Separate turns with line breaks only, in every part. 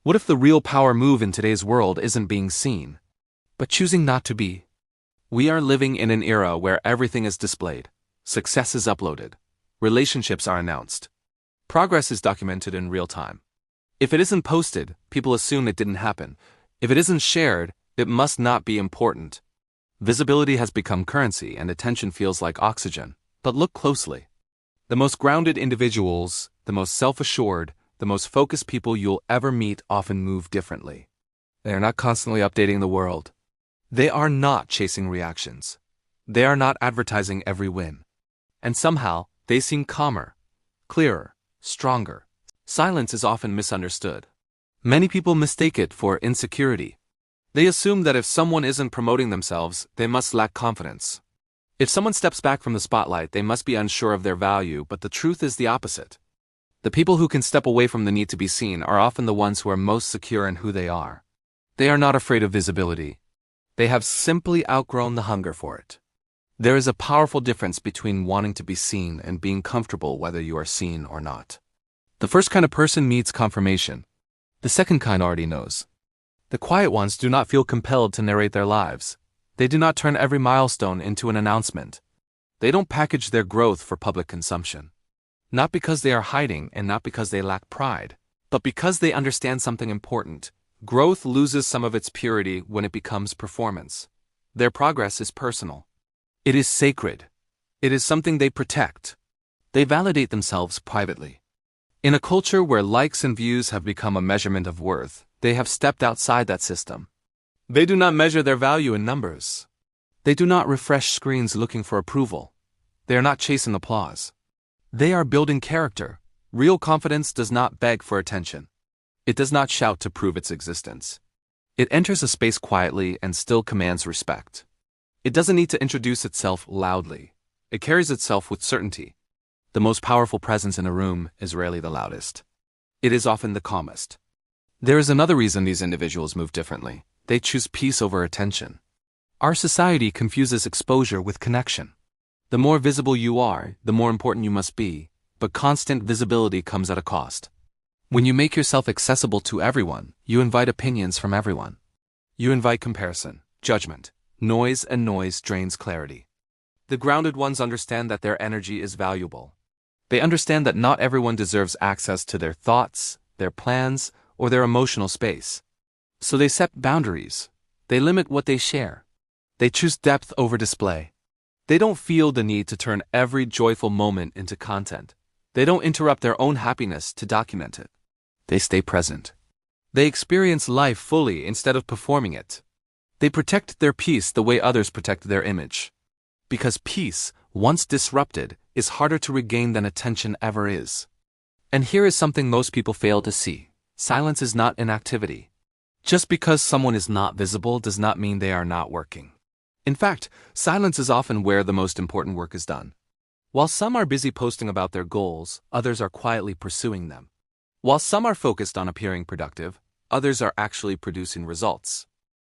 What if the real power move in today's world isn't being seen, but choosing not to be? We are living in an era where everything is displayed, success is uploaded, relationships are announced, progress is documented in real time. If it isn't posted, people assume it didn't happen. If it isn't shared, it must not be important. Visibility has become currency and attention feels like oxygen. But look closely. The most grounded individuals, the most self-assured, the most focused people you'll ever meet often move differently. They are not constantly updating the world. They are not chasing reactions. They are not advertising every win. And somehow, they seem calmer, clearer, stronger. Silence is often misunderstood. Many people mistake it for insecurity. They assume that if someone isn't promoting themselves, they must lack confidence. If someone steps back from the spotlight, they must be unsure of their value, but the truth is the opposite. The people who can step away from the need to be seen are often the ones who are most secure in who they are. They are not afraid of visibility. They have simply outgrown the hunger for it. There is a powerful difference between wanting to be seen and being comfortable whether you are seen or not. The first kind of person needs confirmation. The second kind already knows. The quiet ones do not feel compelled to narrate their lives. They do not turn every milestone into an announcement. They don't package their growth for public consumption. Not because they are hiding and not because they lack pride, but because they understand something important. Growth loses some of its purity when it becomes performance. Their progress is personal. It is sacred. It is something they protect. They validate themselves privately. In a culture where likes and views have become a measurement of worth, they have stepped outside that system. They do not measure their value in numbers. They do not refresh screens looking for approval. They are not chasing applause. They are building character. Real confidence does not beg for attention. It does not shout to prove its existence. It enters a space quietly and still commands respect. It doesn't need to introduce itself loudly. It carries itself with certainty. The most powerful presence in a room is rarely the loudest. It is often the calmest. There is another reason these individuals move differently. They choose peace over attention. Our society confuses exposure with connection. The more visible you are, the more important you must be, but constant visibility comes at a cost. When you make yourself accessible to everyone, you invite opinions from everyone. You invite comparison, judgment, noise, and noise drains clarity. The grounded ones understand that their energy is valuable. They understand that not everyone deserves access to their thoughts, their plans, or their emotional space. So they set boundaries. They limit what they share. They choose depth over display. They don't feel the need to turn every joyful moment into content. They don't interrupt their own happiness to document it. They stay present. They experience life fully instead of performing it. They protect their peace the way others protect their image. Because peace, once disrupted, is harder to regain than attention ever is. And here is something most people fail to see. Silence is not inactivity. Just because someone is not visible does not mean they are not working. In fact, silence is often where the most important work is done. While some are busy posting about their goals, others are quietly pursuing them. While some are focused on appearing productive, others are actually producing results.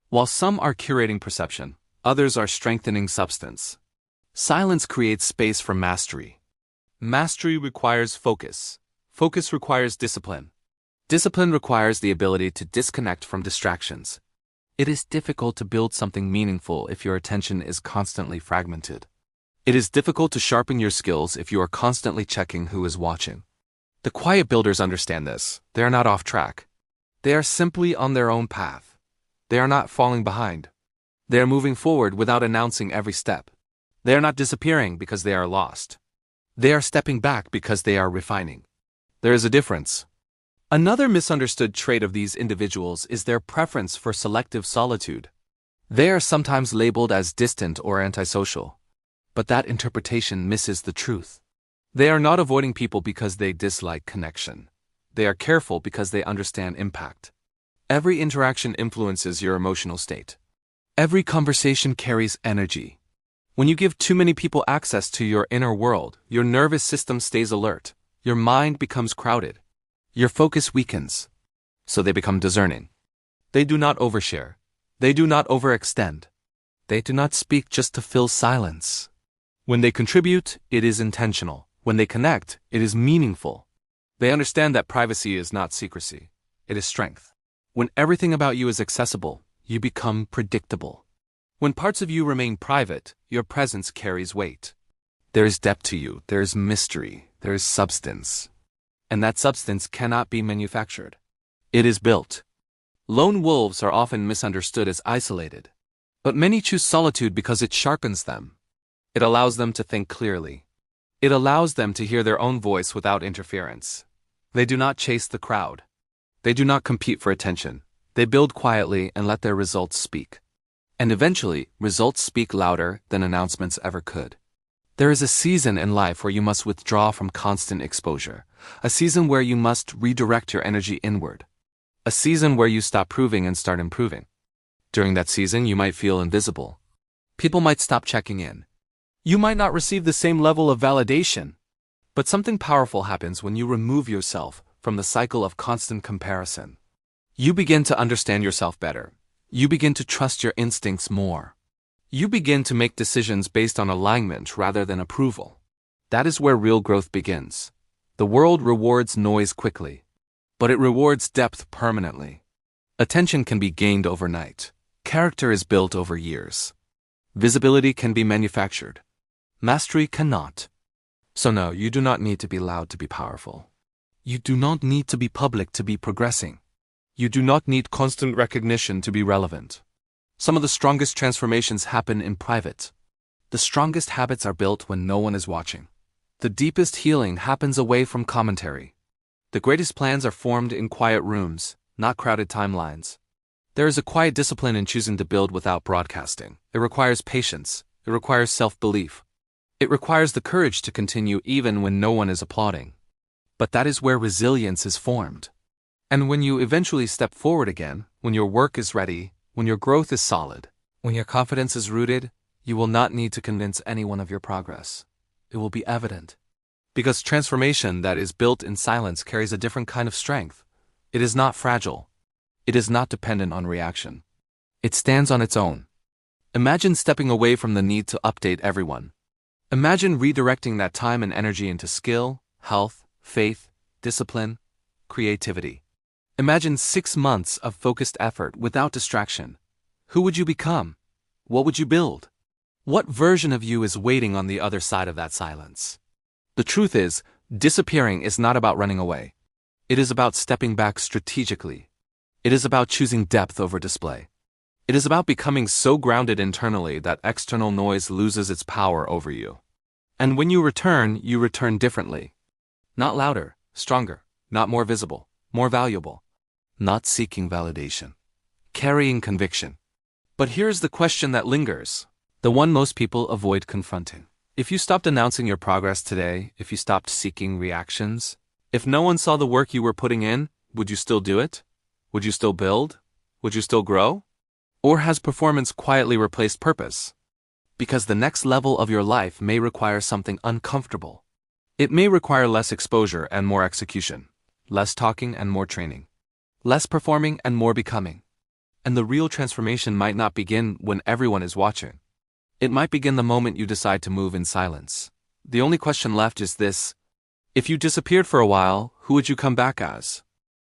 While some are curating perception, others are strengthening substance. Silence creates space for mastery. Mastery requires focus. Focus requires discipline. Discipline requires the ability to disconnect from distractions. It is difficult to build something meaningful if your attention is constantly fragmented. It is difficult to sharpen your skills if you are constantly checking who is watching. The quiet builders understand this. They are not off track. They are simply on their own path. They are not falling behind. They are moving forward without announcing every step. They are not disappearing because they are lost. They are stepping back because they are refining. There is a difference. Another misunderstood trait of these individuals is their preference for selective solitude. They are sometimes labeled as distant or antisocial. But that interpretation misses the truth. They are not avoiding people because they dislike connection. They are careful because they understand impact. Every interaction influences your emotional state. Every conversation carries energy. When you give too many people access to your inner world, your nervous system stays alert. Your mind becomes crowded. Your focus weakens. So they become discerning. They do not overshare. They do not overextend. They do not speak just to fill silence. When they contribute, it is intentional. When they connect, it is meaningful. They understand that privacy is not secrecy. It is strength. When everything about you is accessible, you become predictable. When parts of you remain private, your presence carries weight. There is depth to you, there is mystery, there is substance. And that substance cannot be manufactured. It is built. Lone wolves are often misunderstood as isolated. But many choose solitude because it sharpens them. It allows them to think clearly. It allows them to hear their own voice without interference. They do not chase the crowd. They do not compete for attention. They build quietly and let their results speak. And eventually, results speak louder than announcements ever could. There is a season in life where you must withdraw from constant exposure. A season where you must redirect your energy inward. A season where you stop proving and start improving. During that season, you might feel invisible. People might stop checking in. You might not receive the same level of validation. But something powerful happens when you remove yourself from the cycle of constant comparison. You begin to understand yourself better. You begin to trust your instincts more. You begin to make decisions based on alignment rather than approval. That is where real growth begins. The world rewards noise quickly, but it rewards depth permanently. Attention can be gained overnight. Character is built over years. Visibility can be manufactured. Mastery cannot. So no, you do not need to be loud to be powerful. You do not need to be public to be progressing. You do not need constant recognition to be relevant. Some of the strongest transformations happen in private. The strongest habits are built when no one is watching. The deepest healing happens away from commentary. The greatest plans are formed in quiet rooms, not crowded timelines. There is a quiet discipline in choosing to build without broadcasting. It requires patience. It requires self-belief. It requires the courage to continue even when no one is applauding. But that is where resilience is formed. And when you eventually step forward again, when your work is ready, when your growth is solid, when your confidence is rooted, you will not need to convince anyone of your progress. It will be evident. Because transformation that is built in silence carries a different kind of strength. It is not fragile. It is not dependent on reaction. It stands on its own. Imagine stepping away from the need to update everyone. Imagine redirecting that time and energy into skill, health, faith, discipline, creativity. Imagine 6 months of focused effort without distraction. Who would you become? What would you build? What version of you is waiting on the other side of that silence? The truth is, disappearing is not about running away. It is about stepping back strategically. It is about choosing depth over display. It is about becoming so grounded internally that external noise loses its power over you. And when you return differently. Not louder, stronger, not more visible, more valuable. Not seeking validation. Carrying conviction. But here's the question that lingers. The one most people avoid confronting. If you stopped announcing your progress today, if you stopped seeking reactions, if no one saw the work you were putting in, would you still do it? Would you still build? Would you still grow? Or has performance quietly replaced purpose? Because the next level of your life may require something uncomfortable. It may require less exposure and more execution, less talking and more training, less performing and more becoming. And the real transformation might not begin when everyone is watching. It might begin the moment you decide to move in silence. The only question left is this: if you disappeared for a while, who would you come back as?